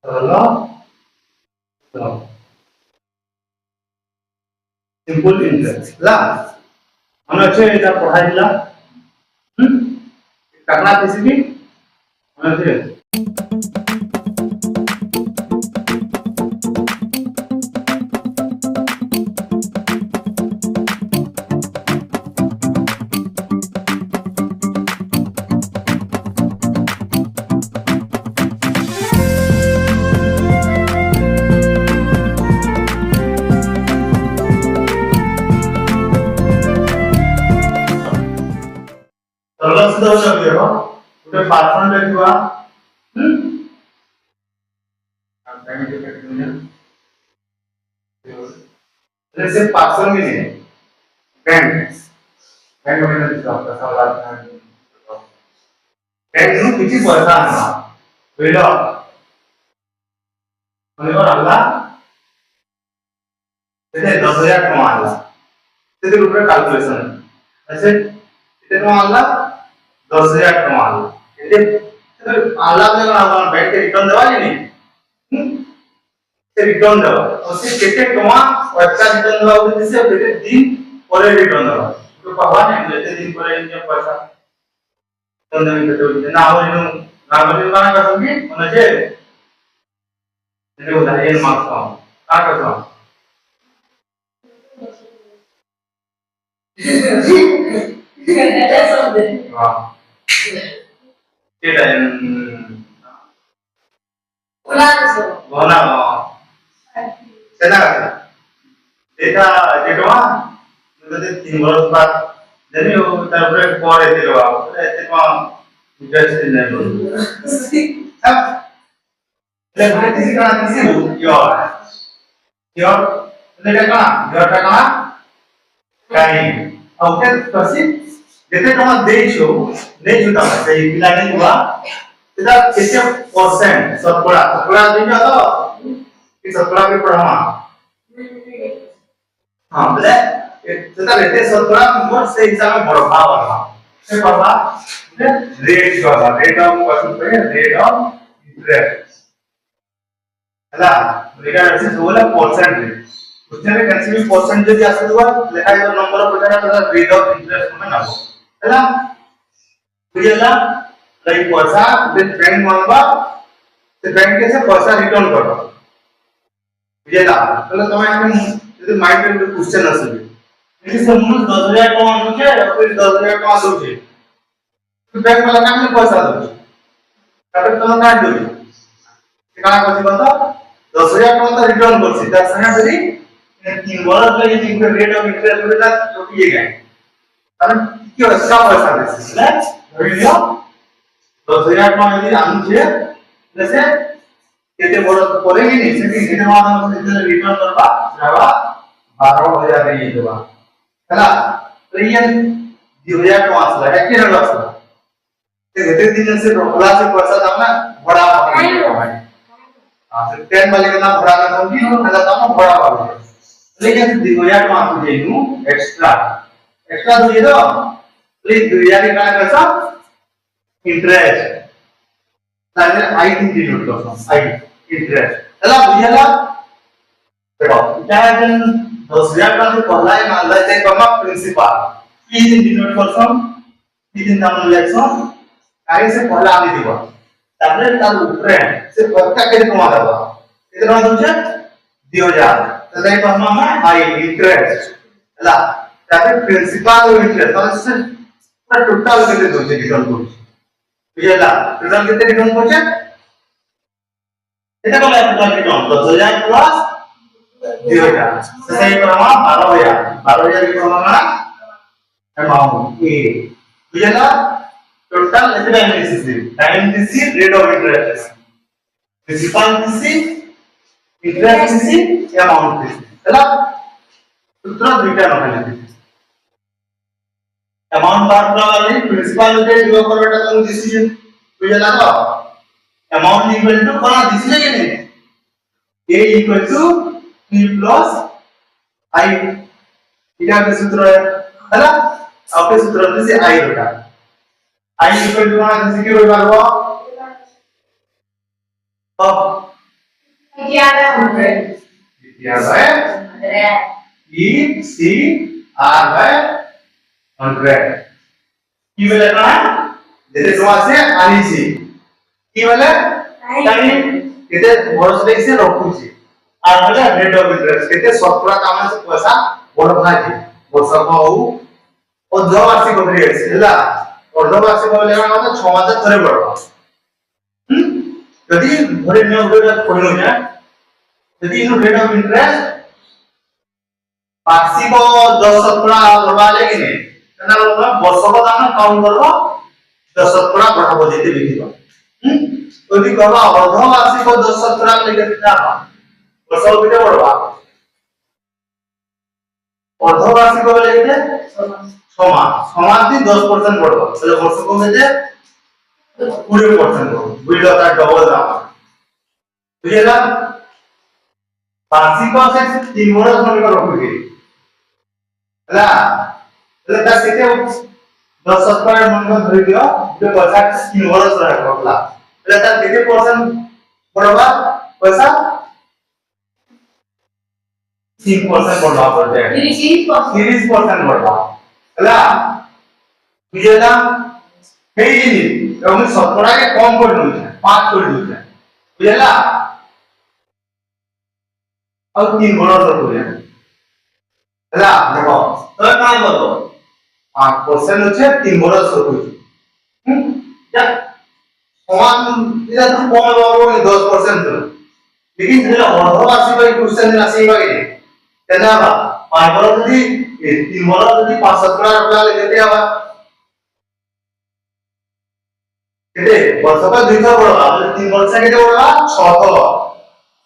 सरल simple interest ला हम अच्छे এটা পড়াই দিলাম টাকা দিছি কি মানে सरल सुद्धा होऊ शकते हो कुठे पार्सन किंवा जैसे पार्सल में नहीं बैंक बैंक में नहीं जाता सवाल बैंक नु किती पैसा आणला वेळ म्हणजे आणला त्याने 10,000 टका आणला त्याचे रुपये कॅल्क्युलेशन असे किती टका आणला 10,000 टका आणला એટલે आणला म्हणजे आपण बैंक के रिटर्न देवाली नाही से रिटर्न देवा असे केते टका पैसा रिटर्न देवा होते से केते दिन परे रिटर्न देवा तो पावा नाही केते दिन परे इनके पैसा रिटर्न देने केते नावरीनु काय करतो की म्हणजे એને ઉદાહરણ માંગતો का करतो हां केटा बोला चला डेटा डेटवा म्हणजे 3 वर्ष बाद जरी हो त्यावर कोड येते बाबा तेव्हा इंटरेस्ट नाही बोलतो એટલે મને દીકરા નથી યોર યોર એટલે કણા યોર કણા કાઈ ઓકે પછી જેતે તમે દેજો દેજો તમે તે પિલાને જોવા તેના કેતે પરસેન્ટ સતકડા સતકડા દેજો તો કે સતકડા पे पढ़वा हां बोले तेता रहते सतकड़ा नंबर से हिसाब में बढ़ा वाला से बढ़ा रेट वाला रेट ऑफ क्वेश्चन पे रेट ऑफ इंटरेस्ट ହେଲା ରେଟ ଅଛି होला परसेंट उसने में कैसे परसेंट যদি আসে দুয়া লেখা है नंबर পড়া তো रेट ऑफ इंटरेस्ट में ना ହେଲା বুঝলা লাইক पैसा बैंक मांगबा से बैंक के से पैसा रिटर्न करबा বুঝলা তাহলে তুমি এখন যদি মাইন্ড में क्वेश्चन আসবে যদি से मुझ 10,000 टका अनुचे फिर 10,000 टका दोचे तो बैंक वाला काम में पैसा दोचे तब तुम काट दोगे काय करছি बता 10,000 टका रिटर्न करছি তার সঙ্গে যদি 3 বছর লাগে যে রেট অফ ইন্টারেস্ট হলে চটিয়ে গেছে কারণ কি হয় সব পয়সা দিছে না ধরে নিও 10,000 टका যদি আনছে जैसे কেতে বড় করে গিনি সেটি কেতে মাধ্যমে যদি রিটার্ন করবা যাবা 12,000 দিয়ে দেবা ହେଲା তো ये 2000 टका আসলা একই রেট আসলা ते हेते दिन से ढोकला से पैसा दाना बड़ा भाई हां से 10 वाले का नाम बड़ा ना समझी ना दाम बड़ा वाला लेकिन 2000 टका तुझे नु एक्स्ट्रा एक्स्ट्रा तुझे दो प्लीज 2000 का कैसा इंटरेस्ट ताले आई दिन डिनोट करतो आई इंटरेस्ट ହେଲା ବୁଝିଲା देखो क्या है 10,000 टका से पहला ही मान लेते कमा प्रिंसिपल पी दिन डिनोट करतो पी दिन नाम लेखो कार्य से पहला आने दिबा ताପରେ तार ऊपर से पक्का के कमा देबा कितना दोचे 2000 तो ये परमा में आई इंटरेस्ट ହେଲା ताପରେ प्रिंसिपल और इंटरेस्ट और से पूरा टोटल केते दोचे रिटर्न करू बुझला रिटर्न केते रिटर्न करछे এটা বলে टोटल रिटर्न 10,000 प्लस 2000 तो ये परमा 12,000 12,000 की परमा अमाउंट ए बुझला टोटल टाइम दिसी रेट ऑफ इंटरेस्ट प्रिंसिपल दिसी इंटरेस्ट दिसी अमाउंट दिसी ହେଲା सूत्र दुईटा नखाले अमाउंट बार वाली प्रिंसिपल के जीरो करबेटा तुम दिसी बुझला तो अमाउंट इक्वल टू कोना दिसी के नहीं a equal to p plus i eta के सूत्र है आपके सूत्र से i होता I equal to 1 is equal to 1 अब PTR by ECR by 100 কি বলে না যেতে তোমার আছে আনিছি কি বলে টাইম এতে বড় দেখছে রখুছি আর বলে রেট অফ ইন্টারেস্ট এতে শতকরা কাম আছে পয়সা বড় ভাজি বর্ষক হউ অর্ধবার্ষিক করে আছে ହେଲା অর্ধবার্ষিক বলে মানে 6 মাস ধরে বড়বা যদি ধরে নিও ধরে কইলো না যদি ইনো রেট অফ ইন্টারেস্ট বার্ষিক 10 শতকরা বড়বা লাগি নে না বলবা বর্ষক দাম কাউন্ট করব 10 শতকরা বড়াবো যেতে লিখিব যদি করবা অর্ধবার্ষিক 10 শতকরা লিখে দিতা বর্ষক বিটা বড়বা অর্ধবার্ষিক বলে লিখে সমান সমান দিয়ে 10% বড়বা তাহলে বর্ষক কমে 20% বড় বুঝলো তার ডবল দাম বুঝলা বার্ষিক আছে 3 বড় মনে করো কি ହେଲା তাহলে তা সেটা 10 শতকরা মনে করে ধরে দিও যে পয়সা 3 বড় রাখলা তাহলে তার কেতে পার্সেন্ট বড়বা পয়সা 3% বড়বা পড়ে 30% বড়বা ହେଲା বুঝলা এই জিনিস এবং শতকরাকে কম করে দিচ্ছে 5 করে দিচ্ছে বুঝলা আর 3 বড় করে ହେଲା দেখো তো কাই বলবো 5% হচ্ছে 3 বড় করে যা সমান এটা তো কম হবে 10% তো लेकिन যেটা অর্ধবার্ষিক এই কোশ্চেন আসে এইভাবে কেন আবার 5 বড় যদি 3 বড় যদি 5 শতকরা লাগলে যেতে আবার কেটে বর্ষক 200 বড় তাহলে 3 বর্ষ কেটে বড় 600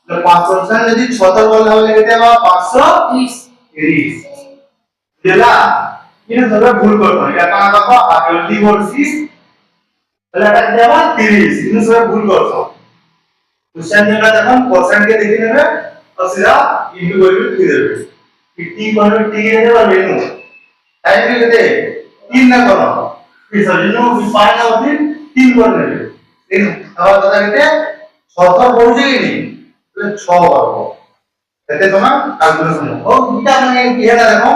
তাহলে 5% যদি 600 বড় হলে কেটে আবার 530 বুঝলা এটা সবাই ভুল করছো এটা কানা দেখো আগে লি বলছি তাহলে এটা কেটে আবার 30 কিন্তু সবাই ভুল করছো কোশ্চেন যেটা দেখো পার্সেন্ট কে দেখে নেবে আর সিধা ইনটু করে দিয়ে দেবে টি করবে টি এর দেবে মেনু টাইম কেটে 3 না করো এই সলিনো পাই না অবধি 3 করে নেবে এই আবার কথা কেটে 600 পড়ছে কি নি 6 করব এতে তোমার ক্যালকুলেশন ও এটা মানে কি এটা দেখো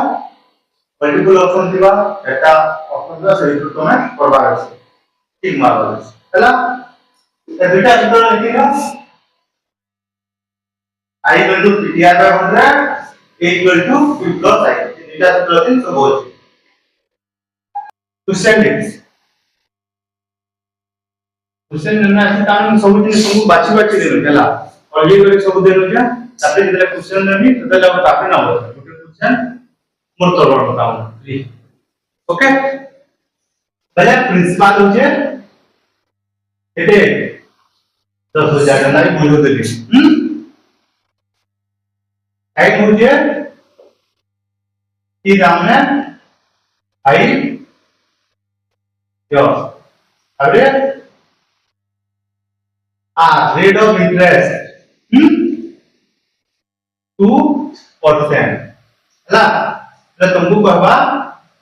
মাল্টিপল অপশন দিবা এটা অপশন দিবা সেইটু তুমি করবা আছে ঠিক মারবা আছে হলা এই দুইটা সূত্র লিখিবা I equal to PTR by 100 A equal to P plus I দুইটা সূত্র দিন তো বল क्वेश्चन নেক্সট क्वेश्चन जन्ना আছে তার ସବୁ দিন ସବୁ বাছি বাছি দেবে ହେଲା অলরেডি করে ସବୁ দেনো যা তাতে যেটা क्वेश्चन নেবি তাহলে আমরা তাকে নাও ଗୋଟେ क्वेश्चन মোর তরফ बताओ প্লিজ ওকে তাহলে প্রিন্সিপাল হচ্ছে এতে 10000 টাকা নাই বুঝো দেবি टाइम मुझे की दाम है आई क्यों अरे रेट ऑफ इंटरेस्ट 2% ହେଲା એટલે तुमको कहबा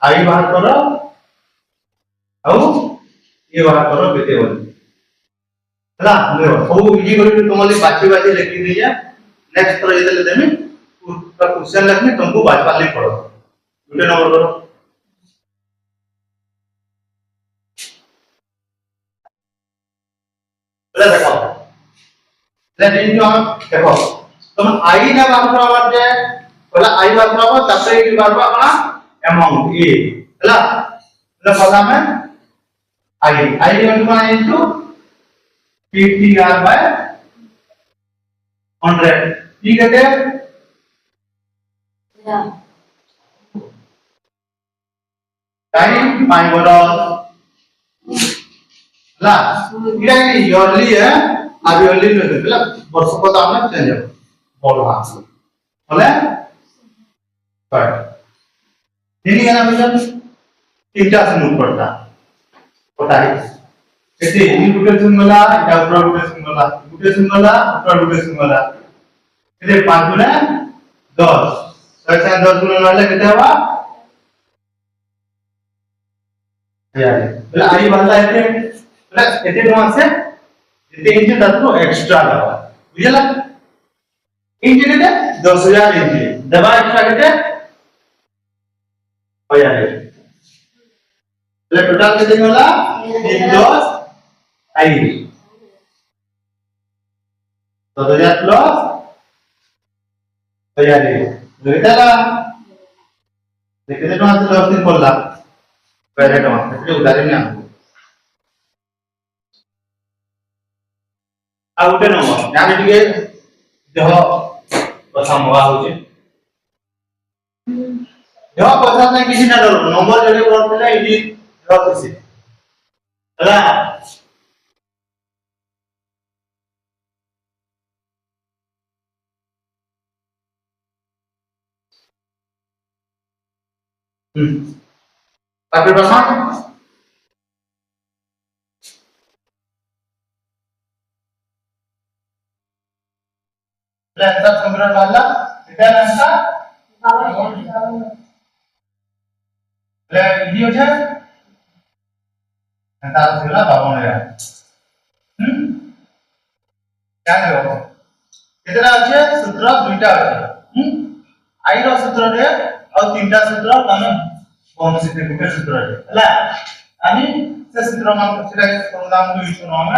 आई बाहर करो ଆଉ ये बाहर करो केते बोल ହେଲା देखो सब इजी कर तुमले बाछी बाछी लिखि दिया नेक्स्ट पर ये देमी का क्वेश्चन लिखने तुमको बाजू लिख पड़ो दूसरे नंबर करो ले देखो लेकिन जो हम देखो तुम आई ना बात करो बाटे पहला आई बात करो तब एक बार अपना अमाउंट ए हैला એટલે पहला में I equal to PTR by 100 ठीक है टाइम 5 बड़ा ला इधर की इयरली है अब इयरली में मतलब वर्ष को दाम में चेंज है बोल रहा बोले पर नहीं है ना मतलब तीनटा से नोट पड़ता पता है कैसे इनपुटेशन वाला या आउटपुटेशन वाला ऊपर रोटेशन वाला इधर 5 गुना 10 सेक्शन 10 गुना वाला कितना हुआ यार बोला आई वाला है बोला इतने वहां से इतने इंच 10 को एक्स्ट्रा लगा बुझला इंच केते 10,000 इंच दबा एक्स्ट्रा केते 1000 એટલે ટોટલ કેતે होला 3 10 10,000 प्लस 1000 बुझिताला केते टका 10 दिन पड़ला पहले टका केते उधारी में आको आ उठे न यानी टिके देह କଥା ମଗା ହଉଛି ଦେହ କଥା ନାହିଁ କିଛି ନା ଡର ନମ୍ବର ଯଦି ପଡୁଥିଲା ଏଇଠି ରଖିଛି ହେଲା ତାପରେ ବସା लेंथ समीकरण वाला इधर लेंथ ले ये हो जाए अंतर सिला 52 क्या करो कितना আছে सूत्र দুইটা আছে आई रो सूत्र रे और तीनटा सूत्र तमे कोन से गुटे सूत्र रे हला আমি से सूत्र मान सेटा फॉर्मूला को यूज करो हम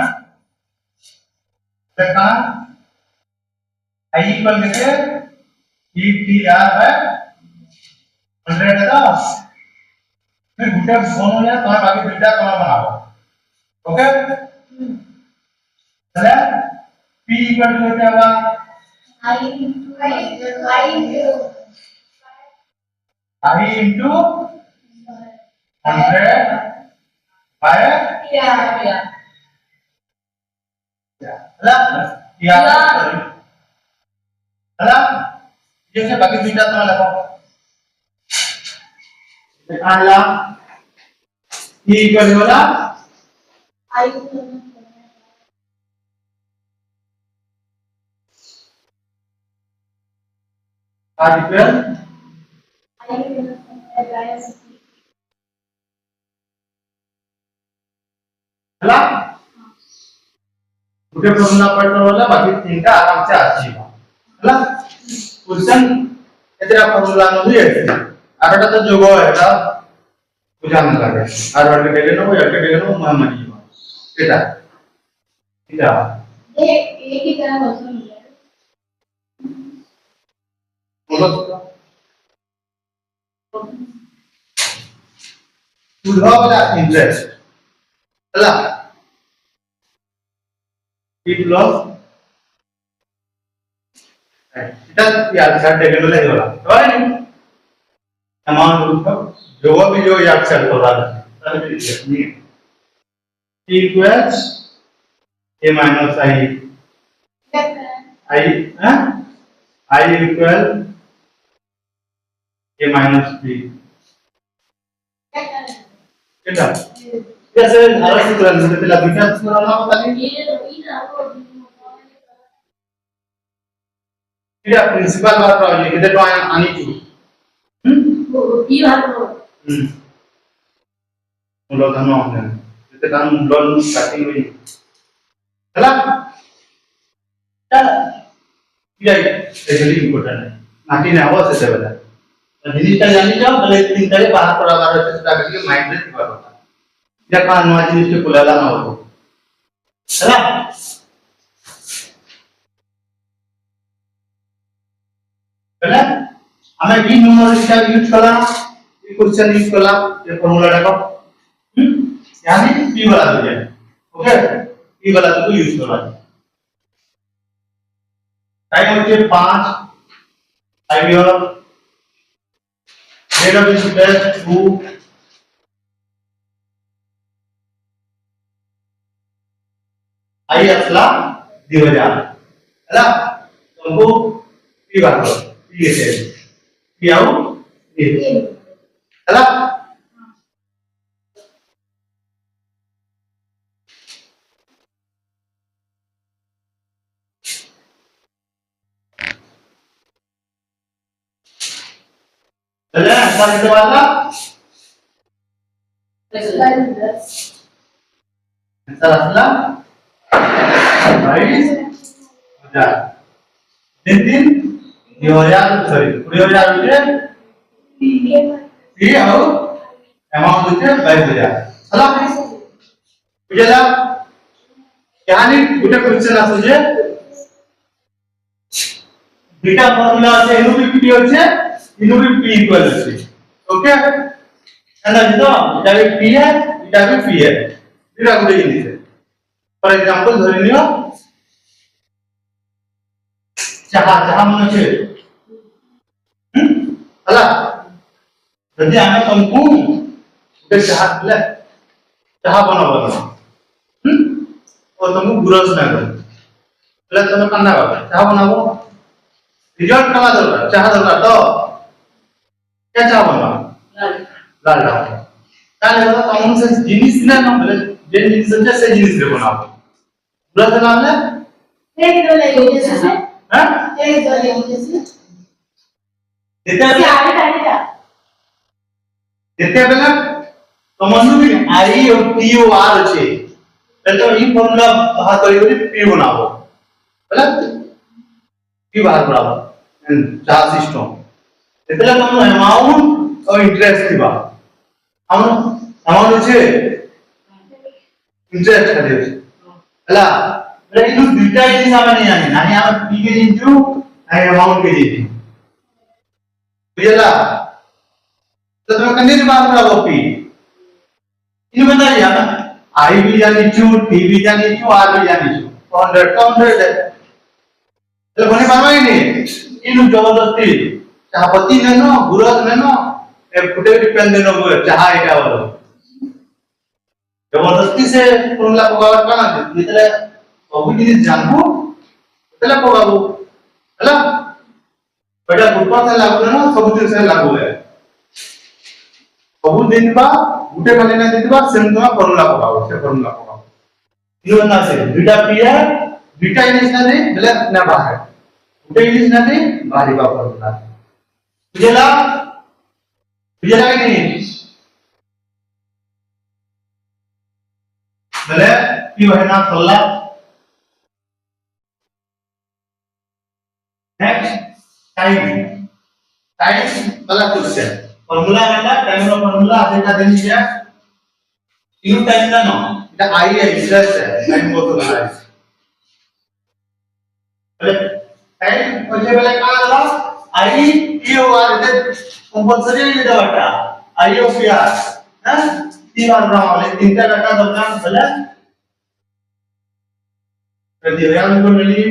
देखा I equal कैसे E T R है 100 है तो फिर गुटे कौन हो जाए तुम्हारे बाकी बीटा तुम्हारा बनाओ ओके चले P equal to क्या होगा I into 100 by हला जैसे बाकी बीटा तो लगाओ देखा E इक्वल होला I इक्वल हला उठे फॉर्मूला पढ़ना वाला बाकी तीनटा आराम से आजीबा हला क्वेश्चन एतरा फॉर्मूला न हुए आटा तो जोगो है बुझान लागे आर वर्ग के नो या के नो मानी एटा एटा एक ही तरह क्वेश्चन मिला बोलो to love that interest हला it love এটা यार छाट देने लगे वाला तो है नहीं अमाउंट उसका जो भी जो याद चल तो रहा है तब भी t equals a minus I equal a minus b क्या जैसे हर सूत्र में पहला बीटा सूत्र ना होता है ये प्रिंसिपल बात है ये कितने टॉइन आनी चाहिए ये बात हो मुलो धनो है कितने काम मुलो स्टार्टिंग में चला चल ये एक्चुअली इंपॉर्टेंट है नाटी ने आवाज से बता जिनिसटा जानी जाओ भले तीन तरह बाहर पड़ा बाहर चेष्टा करके माइंड में दिखा होता या का नवा जिनिस के पुलाला ना हो चला पहले हमें ई न्यूमरिक का यूज करा ये क्वेश्चन यूज करा ये फार्मूला डालो यानी p वाला हो जाए ओके p वाला को यूज करा टाइम होचे 5 time your rate of interest 2 आई असला 2000 हैला तुमको p बात करो ये है p आओ ये हैला चले आंसर कितने वाला आंसर असला 22,000 तीन तीन 2000 सॉरी 20000 होते पी और अमाउंट होते 22000 हला बुझला यानी गुटे क्वेश्चन आसे बीटा फॉर्मूला আছে এনু বি পি আছে এনু বি পি ইকুয়াল আছে ওকে এন্ড তো এটা বি পি है এটা বি পি है দুটা গুলো জিনিস ফর एग्जांपल ধরে নিও চাহা চাহা মনে আছে হলা যদি আমি তমকু ଗୋଟେ ଚାହା ପିଲା ଚାହା ବନାବ और तुमको गुरस ना कर पहले तुम करना होगा चाह बनाओ रिजल्ट कमा दरकार चाह दरकार तो क्या चाह बनवा लाल लाल काले वाला तुम से जिनिस ना ना बोले जे जिनिस से जिनिस रे बनाओ गुरस नाम ले एक दो ले जैसे से हां एक दो ले जैसे देते हैं आगे आगे देते हैं बेला तुमनु भी आई और टी ओ आर છે तो ये फॉर्मूला बाहर करी पी बनाओ बोला पी बाहर बनाओ चार सिस्टम એટલે તમને अमाउंट और इंटरेस्ट થીબा अमाउंट છે इंटरेस्ट ખાલી છે ହେଲା એટલે એનું ડેટા ઇઝ સામે નહીં આની નાની આ પી કે જીજુ અને अमाउंट के जीजू बुझला तो તમે કને બાહર બનાવો पी इन बताइए हमें आई भी जानी छू टी भी जानी छू आर भी जानी छू 100 तो 100 है तो बने पारवाई नहीं इन जबरदस्ती चाहपत्ती ने नो गुरस ने नो ए फुटे डिपेंड देनो बोले चाह एटा वाला जबरदस्ती से फॉर्मूला पकावट करना એટલે सब जिनिस जानबो એટલે पकाबो ହେଲା बेटा गुटपा से लागू ना सब दिन से लागू है सब दिन बा गुटे खाली ना देबा सेम तुम्हारा फॉर्मूला पकाओ से फॉर्मूला पकाओ इनो ना से बीटा पी है बीटा इनिस ना दे बोले ना बाहर गुटे इनिस ना दे बाहरी बा फॉर्मूला बुझला बुझला कि नहीं बोले पी वहना फल्ला नेक्स्ट टाइम टाइम वाला क्वेश्चन फॉर्मूला वाला टाइम नो फॉर्मूला आधे देनी है इन टाइम ना नो এটা आई है इंटरेस्ट है टाइम को तो है बोले टाइम म्हणजे बोले का झाला आई पी ओ आर इथे कंपल्सरी आहे data I O P R हां तीन बार वाले तीनटा डाटा दरम्यान बोले प्रति व्यायाम को मिली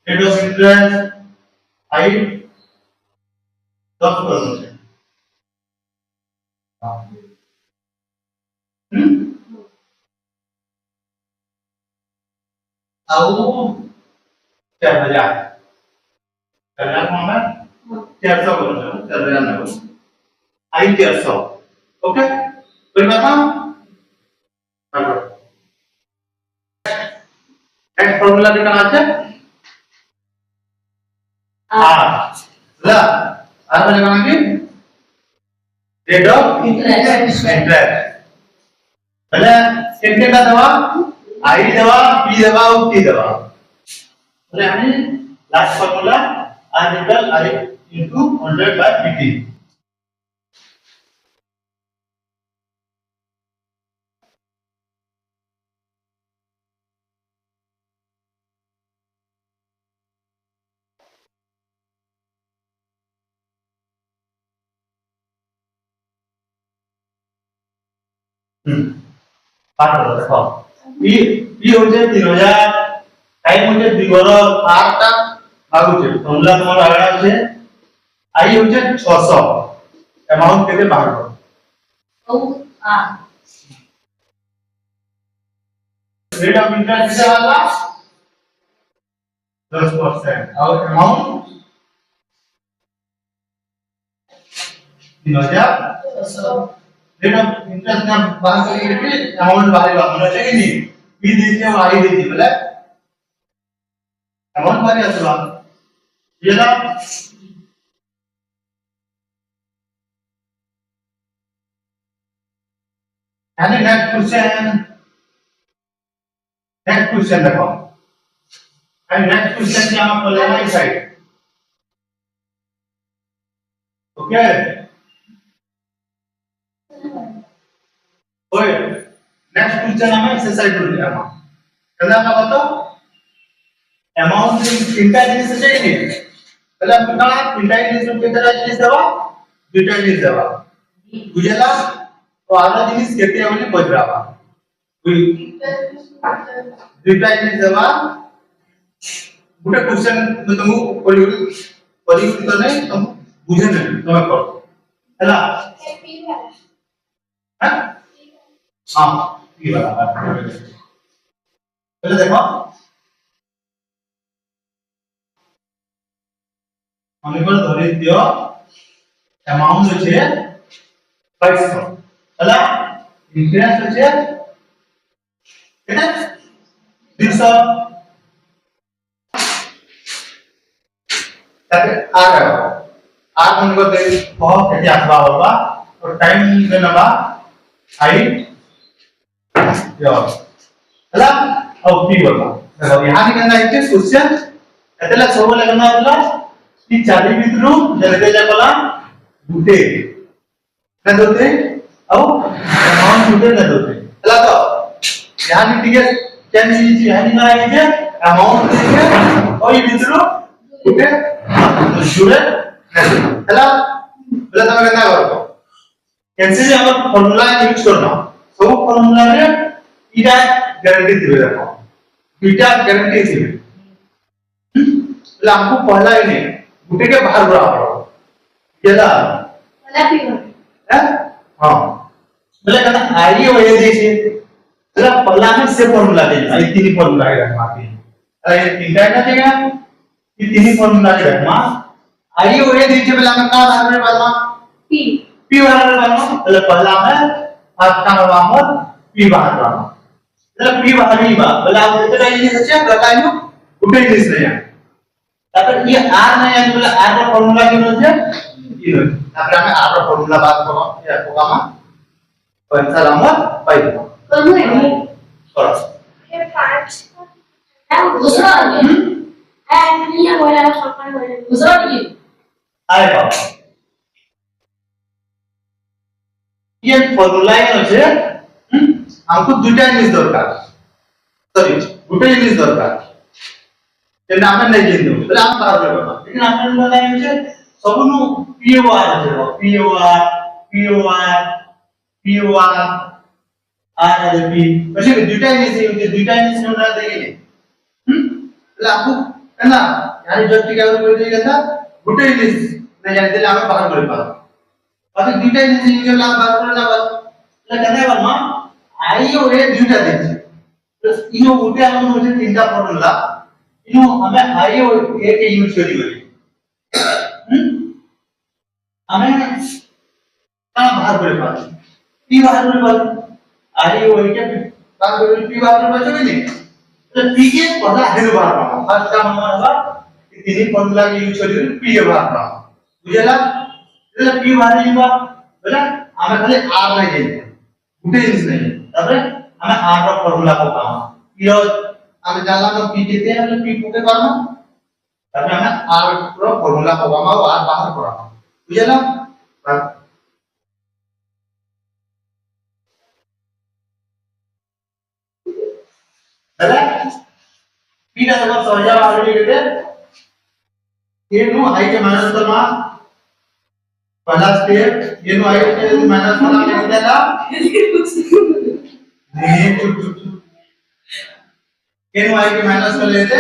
रेट ऑफ इंटरेस्ट आई 10% ଆଉ 4000 ମାନେ 400 କରୁଛ 4000 ନା आई 400 ओके कोई बात ना नेक्स्ट फार्मूला कितना আছে आर ला आर মানে কোন কি रेट ऑफ इंटरेस्ट એટલે કેનકેটা দেওয়া आई देवा पी देवा और टी देवा એટલે આની last formula r equal i into 100 by pt पाठ देखो पी होचे 3000 टाइम होचे 2 वर 8 टा आगुचे फॉर्मूला तुम्हारा आगळा છે आई होचे 600 अमाउंट केते बाहर करो ओ आ रेट ऑफ इंटरेस्ट कितना वाला 10% और अमाउंट 3000 रेट ऑफ इंटरेस्ट ना बाहर करके अमाउंट बाहर होना चाहिए नहीं पी दीजिए और आई दीजिए बोले अमाउंट बाहर आसला ये ना यानी नेक्स्ट क्वेश्चन देखो एंड नेक्स्ट क्वेश्चन की हम बोले ना साइड ओके ओए नेक्स्ट क्वेश्चन हम एक्सरसाइज बोल दिया हम कदा का बताओ अमाउंट तीनटा जिनिस আছে কি তাহলে আমরা তিনটা জিনিস কেতেটা জিনিস দেবা দুইটা জিনিস দেবা বুঝলা তো আলা জিনিস কেতে বলি বজরাবা দুইটা জিনিস দেবা ଗୋଟେ क्वेश्चन ମୁଁ ତମକୁ କରିବି ତ ନାହିଁ ତମ ବୁଝେ ନାହିଁ ତମେ କର ହେଲା हां ये वाला पहले देखो हमने पर धरि दियो अमाउंट আছে 500 ହେଲା इंटरेस्ट আছে केते 200 तब आर हमने को दे बहुत केते आसबा होगा और टाइम देनबा 8 यो ହେଲା ଆଉ ପି बोला देखो यहां निकलना है क्वेश्चन एतला सब लगना होला कि चाबी भितरु जलते जाकला गुटे न दोते ଆଉ अमाउंट गुटे न दोते ହେଲା तो यहां भी ठीक है चेंज कीजिए यहां निकला है कि अमाउंट देके और भितरु गुटे जुड़े ହେଲା बोला तमे केना करबो कैसे हमर फार्मूला यूज करना सब फार्मूला रे इटा गारंटी दिबे देखो इटा गारंटी दिबे बोला हमको पहला ही नहीं गुटे के बाहर बराबर केला वाला पी है हां बोले कहना आई हो ये देखिए बोला पहला में से फार्मूला दे आई तीन फार्मूला के रखवा के अरे तीनटा ना देगा ये तीन फार्मूला के रखवा आई हो ये देखिए बोला मैं का बाहर में बनवा पी पी बाहर में बनवा बोले पहला में आपका बाहर पी बाहर बनवा बोले पी बाहर ही बा बोला आप इतना ये सच्चा बताइए गुटे जिस नहीं है তারপর ये r নাই আমি বলে r এর ফর্মুলা কি হচ্ছে কি হচ্ছে তারপর আমি r এর ফর্মুলা বাদ করব এটা প্রোগ্রাম आंसर আমরা পাই দেব করব করো ये 5 আর दूसरा है ये वाला सफल हो जाए दूसरा की আরে বাবা ये फॉर्मूला আছে हमको দুইটা জিনিস দরকার সরি দুটো জিনিস দরকার যেটা আমরা নাই জানি তাহলে আমরা পারবো না लेकिन আমরা বলা হচ্ছে সবনো POR আছে POR POR POR আর পি પછી দুইটা জিনিস এই দুইটা জিনিস আমরা দেখি তাহলে আপু না यार जस्ट क्या করে দিই কথা দুটো জিনিস না জানি তাহলে আমরা বাহার করে পাবো বাকি দুইটা জিনিস যেগুলো আমরা বাহার করে না তাহলে কেন বাবা আই ও এ দুইটা দিচ্ছি তো ইনো ওটা আমরা হচ্ছে তিনটা ফর্মুলা इनो हमें आई और ए के यूज करी बोली हमें का बाहर करे बात पी बाहर करे बात आई और ए के बाहर करे पी बाहर करे बात नहीं तो पी के पहला है बाहर पाओ फर्स्ट का मतलब होगा कि तीन फार्मूला के यूज करी पी के बाहर पाओ बुझला એટલે પી બાहर ही बा बोला हमें खाली आर नहीं चाहिए गुटे जिनिस नहीं तबरे हमें आर का फार्मूला को पाओ पी আমি জানলাম তো পি দিতে আমরা পি করতে পারবো তারপর আমরা আর পুরো ফর্মুলা পাবো আর বাহার করাবো বুঝলাম তাহলে পিটা যখন সহজে আসবে কেটে ए नु आई के माइनस करना पहला स्टेप ए नु आई के माइनस करना लिख देना नहीं चुप चुप एन वाई के माइनस कर लेते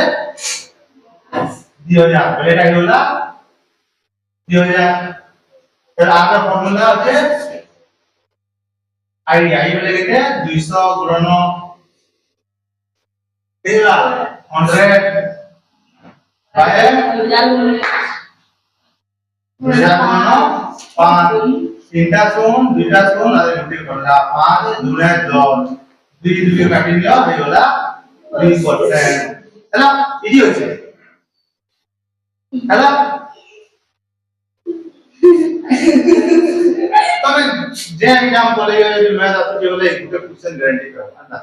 दिया जा पहले टाइम होला दिया जा फिर आगे फार्मूला है आई आई वाले कहते हैं 200 गुणन तेरा 100 बाय 5 तीनटा शून दुईटा शून और गुटे करला 5 दुने 10 दुई दुई काटी लियो हे होला 20% हैला इजी होছে हैला तमे जे एग्जाम बोले जे मैथ आसे जे बोले एक क्वेश्चन गारंटी करो है ना